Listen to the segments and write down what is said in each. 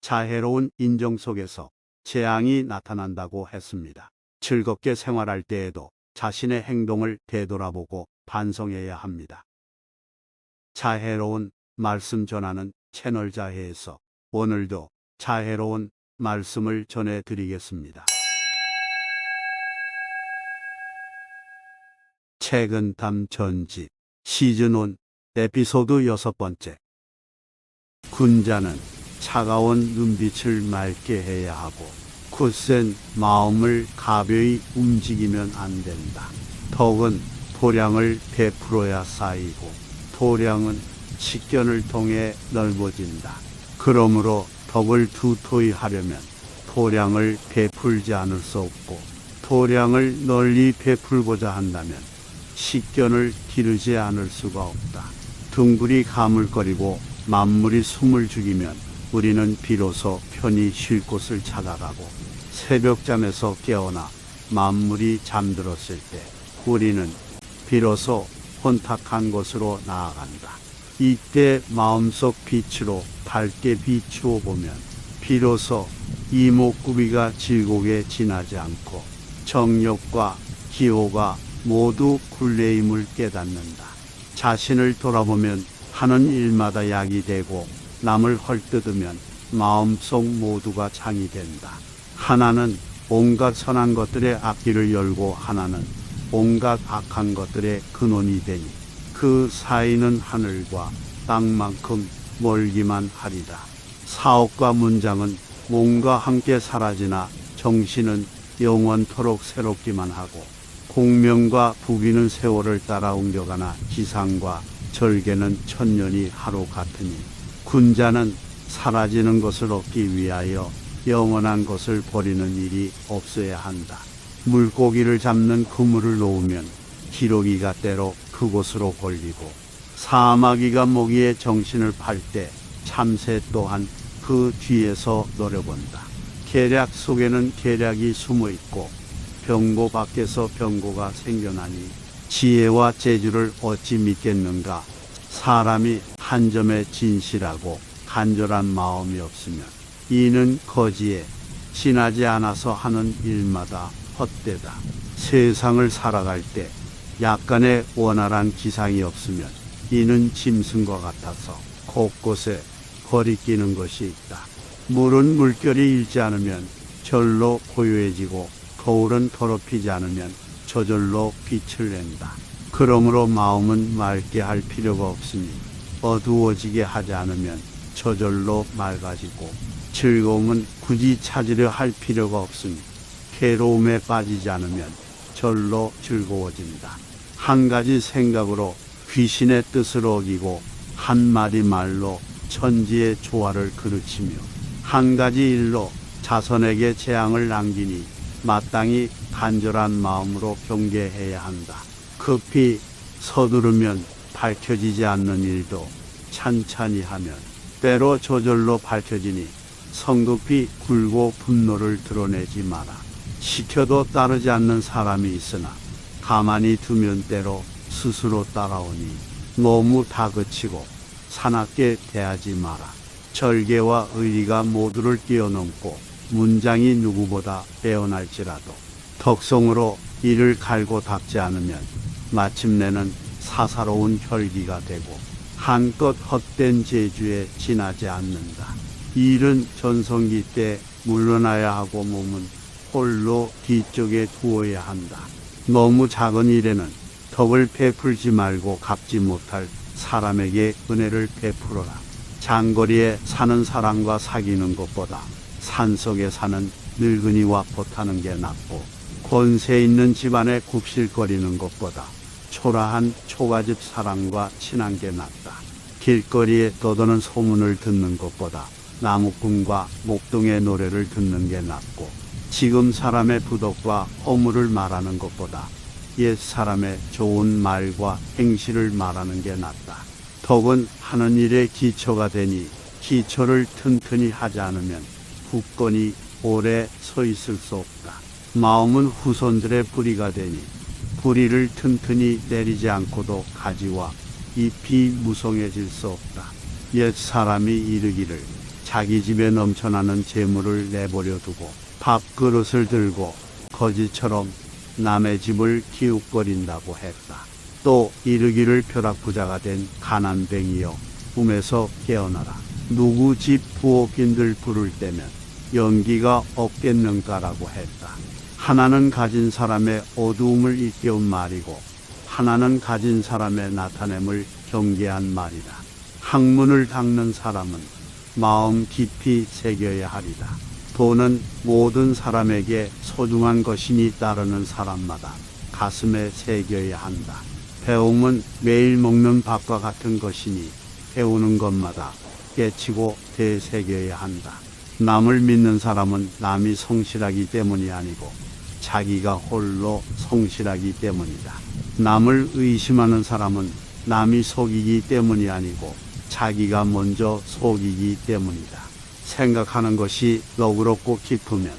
자애로운 인정 속에서 재앙이 나타난다고 했습니다. 즐겁게 생활할 때에도 자신의 행동을 되돌아보고 반성해야 합니다. 자애로운 말씀 전하는 채널 자애에서 오늘도 자애로운 말씀을 전해드리겠습니다. 책은 담 전집 시즌 1 에피소드 6번째. 군자는 차가운 눈빛을 맑게 해야 하고 굳센 마음을 가벼이 움직이면 안 된다. 덕은 도량을 베풀어야 쌓이고 도량은 식견을 통해 넓어진다. 그러므로 덕을 두토히 하려면 도량을 베풀지 않을 수 없고 도량을 널리 베풀고자 한다면 식견을 기르지 않을 수가 없다. 둥글이 가물거리고 만물이 숨을 죽이면 우리는 비로소 편히 쉴 곳을 찾아가고 새벽잠에서 깨어나 만물이 잠들었을 때 우리는 비로소 혼탁한 곳으로 나아간다. 이때 마음속 빛으로 밝게 비추어 보면 비로소 이목구비가 질곡에 지나지 않고 정욕과 기호가 모두 굴레임을 깨닫는다. 자신을 돌아보면 하는 일마다 약이 되고 남을 헐뜯으면 마음속 모두가 장이 된다. 하나는 온갖 선한 것들의 앞길을 열고 하나는 온갖 악한 것들의 근원이 되니 그 사이는 하늘과 땅만큼 멀기만 하리라. 사업과 문장은 몸과 함께 사라지나 정신은 영원토록 새롭기만 하고 공명과 부귀는 세월을 따라 옮겨가나 기상과 절개는 천년이 하루 같으니 군자는 사라지는 것을 얻기 위하여 영원한 것을 버리는 일이 없어야 한다. 물고기를 잡는 그물을 놓으면 기러기가 때로 그곳으로 걸리고 사마귀가 모기의 정신을 팔 때 참새 또한 그 뒤에서 노려본다. 계략 속에는 계략이 숨어 있고 병고 밖에서 병고가 생겨나니 지혜와 재주를 어찌 믿겠는가. 사람이 한 점에 진실하고 간절한 마음이 없으면 이는 거지에 지나지 않아서 하는 일마다 헛되다. 세상을 살아갈 때 약간의 원활한 기상이 없으면 이는 짐승과 같아서 곳곳에 거리끼는 것이 있다. 물은 물결이 일지 않으면 절로 고요해지고 거울은 더럽히지 않으면 저절로 빛을 낸다. 그러므로 마음은 맑게 할 필요가 없으니 어두워지게 하지 않으면 저절로 맑아지고 즐거움은 굳이 찾으려 할 필요가 없으니 괴로움에 빠지지 않으면 절로 즐거워진다. 한 가지 생각으로 귀신의 뜻을 어기고 한마디 말로 천지의 조화를 그르치며 한 가지 일로 자손에게 재앙을 남기니 마땅히 간절한 마음으로 경계해야 한다. 급히 서두르면 밝혀지지 않는 일도 찬찬히 하면 때로 저절로 밝혀지니 성급히 굴고 분노를 드러내지 마라. 시켜도 따르지 않는 사람이 있으나 가만히 두면 때로 스스로 따라오니 너무 다그치고 사납게 대하지 마라. 절개와 의리가 모두를 뛰어넘고 문장이 누구보다 빼어날지라도 덕성으로 이를 갈고 닦지 않으면 마침내는 사사로운 혈기가 되고 한껏 헛된 재주에 지나지 않는다. 일은 전성기 때 물러나야 하고 몸은 홀로 뒤쪽에 두어야 한다. 너무 작은 일에는 덕을 베풀지 말고 갚지 못할 사람에게 은혜를 베풀어라. 장거리에 사는 사람과 사귀는 것보다 산속에 사는 늙은이와 보타는 게 낫고 권세 있는 집안에 굽실거리는 것보다 초라한 초가집 사람과 친한 게 낫다. 길거리에 떠도는 소문을 듣는 것보다 나무꾼과 목동의 노래를 듣는 게 낫고 지금 사람의 부덕과 허물을 말하는 것보다 옛 사람의 좋은 말과 행실을 말하는 게 낫다. 덕은 하는 일의 기초가 되니 기초를 튼튼히 하지 않으면 굳건히 오래 서 있을 수 없다. 마음은 후손들의 뿌리가 되니 뿌리를 튼튼히 내리지 않고도 가지와 잎이 무성해질 수 없다. 옛 사람이 이르기를 자기 집에 넘쳐나는 재물을 내버려 두고 밥그릇을 들고 거지처럼 남의 집을 기웃거린다고 했다. 또 이르기를 벼락부자가 된 가난뱅이여 꿈에서 깨어나라. 누구 집 부엌인들 부를 때면 연기가 없겠는가라고 했다. 하나는 가진 사람의 어두움을 일깨운 말이고 하나는 가진 사람의 나타냄을 경계한 말이다. 학문을 닦는 사람은 마음 깊이 새겨야 하리다. 돈은 모든 사람에게 소중한 것이니 따르는 사람마다 가슴에 새겨야 한다. 배움은 매일 먹는 밥과 같은 것이니 배우는 것마다 깨치고 되새겨야 한다. 남을 믿는 사람은 남이 성실하기 때문이 아니고 자기가 홀로 성실하기 때문이다. 남을 의심하는 사람은 남이 속이기 때문이 아니고 자기가 먼저 속이기 때문이다. 생각하는 것이 너그럽고 깊으면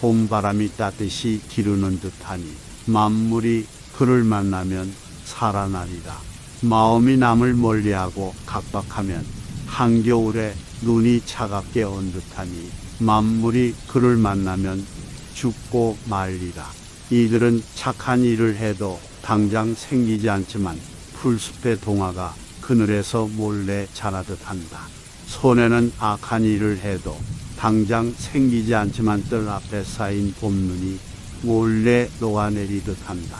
봄바람이 따뜻이 기르는 듯하니 만물이 그를 만나면 살아나리라. 마음이 남을 멀리하고 각박하면 한겨울에 눈이 차갑게 온 듯하니 만물이 그를 만나면 죽고 말리라. 이들은 착한 일을 해도 당장 생기지 않지만 풀숲의 동화가 그늘에서 몰래 자라듯 한다. 손에는 악한 일을 해도 당장 생기지 않지만 뜰 앞에 쌓인 봄눈이 몰래 녹아내리듯 한다.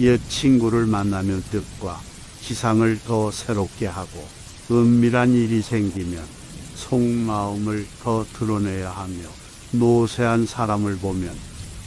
옛 친구를 만나면 뜻과 기상을 더 새롭게 하고 은밀한 일이 생기면 속마음을 더 드러내야 하며 노쇠한 사람을 보면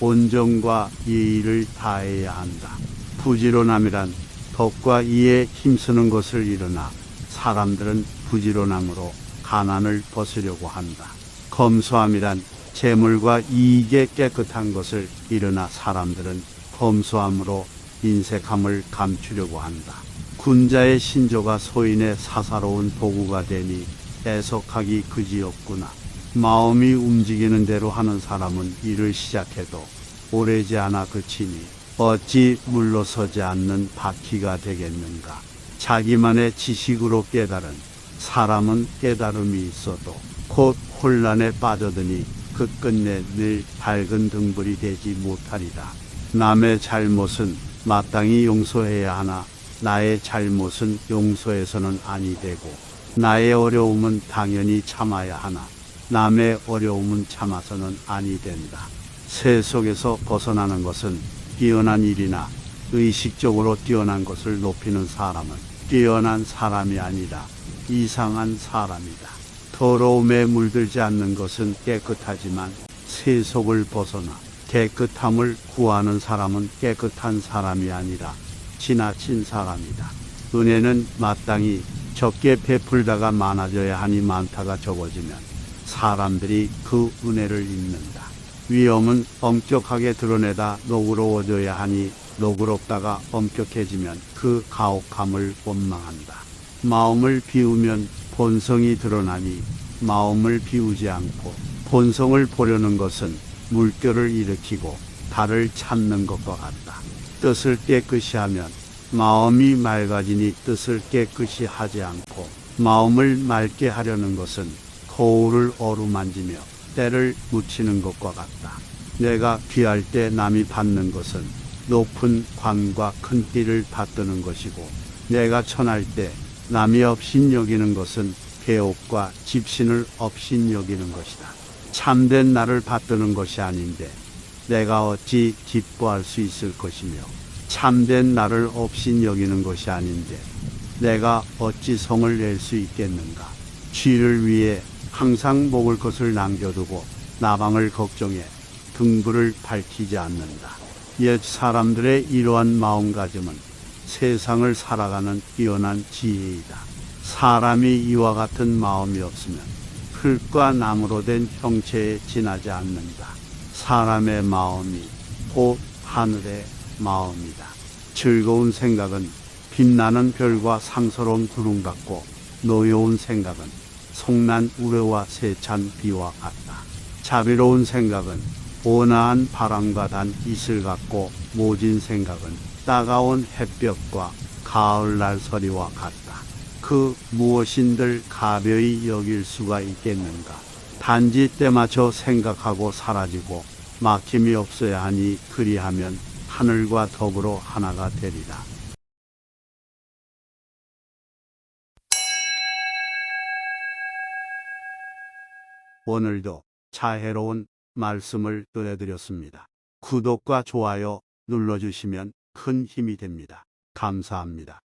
온정과 예의를 다해야 한다. 부지런함이란 덕과 이에 힘쓰는 것을 일어나 사람들은 부지런함으로 가난을 벗으려고 한다. 검소함이란 재물과 이익에 깨끗한 것을 일어나 사람들은 검소함으로 인색함을 감추려고 한다. 군자의 신조가 소인의 사사로운 도구가 되니 애석하기 그지없구나. 마음이 움직이는 대로 하는 사람은 일을 시작해도 오래지 않아 그치니 어찌 물러서지 않는 바퀴가 되겠는가. 자기만의 지식으로 깨달은 사람은 깨달음이 있어도 곧 혼란에 빠져드니 그 끝내 늘 밝은 등불이 되지 못하리라. 남의 잘못은 마땅히 용서해야 하나 나의 잘못은 용서해서는 아니 되고 나의 어려움은 당연히 참아야 하나 남의 어려움은 참아서는 아니 된다. 세속에서 벗어나는 것은 뛰어난 일이나 의식적으로 뛰어난 것을 높이는 사람은 뛰어난 사람이 아니라 이상한 사람이다. 더러움에 물들지 않는 것은 깨끗하지만 세속을 벗어나 깨끗함을 구하는 사람은 깨끗한 사람이 아니라 지나친 사람이다. 은혜는 마땅히 적게 베풀다가 많아져야 하니 많다가 적어지면 사람들이 그 은혜를 잊는다. 위엄은 엄격하게 드러내다 너그러워져야 하니 너그럽다가 엄격해지면 그 가혹함을 원망한다. 마음을 비우면 본성이 드러나니 마음을 비우지 않고 본성을 보려는 것은 물결을 일으키고 달을 찾는 것과 같다. 뜻을 깨끗이 하면 마음이 맑아지니 뜻을 깨끗이 하지 않고 마음을 맑게 하려는 것은 거울을 어루만지며 때를 묻히는 것과 같다. 내가 귀할 때 남이 받는 것은 높은 관과 큰 띠를 받드는 것이고 내가 천할 때 남이 업신 여기는 것은 배옥과 집신을 업신 여기는 것이다. 참된 나를 받드는 것이 아닌데 내가 어찌 기뻐할 수 있을 것이며 참된 나를 업신 여기는 것이 아닌데 내가 어찌 성을 낼 수 있겠는가. 쥐를 위해 항상 먹을 것을 남겨두고 나방을 걱정해 등불을 밝히지 않는다. 옛 사람들의 이러한 마음가짐은 세상을 살아가는 뛰어난 지혜이다. 사람이 이와 같은 마음이 없으면 흙과 나무로 된 형체에 지나지 않는다. 사람의 마음이 곧 하늘의 마음이다. 즐거운 생각은 빛나는 별과 상서로운 구름 같고 노여운 생각은 송난 우레와 세찬 비와 같다. 자비로운 생각은 온화한 바람과 단 이슬 같고 모진 생각은 따가운 햇볕과 가을날 서리와 같다. 그 무엇인들 가벼이 여길 수가 있겠는가. 단지 때맞춰 생각하고 사라지고 막힘이 없어야 하니 그리하면 하늘과 더불어 하나가 되리라. 오늘도 자애로운 말씀을 전해드렸습니다. 구독과 좋아요 눌러주시면 큰 힘이 됩니다. 감사합니다.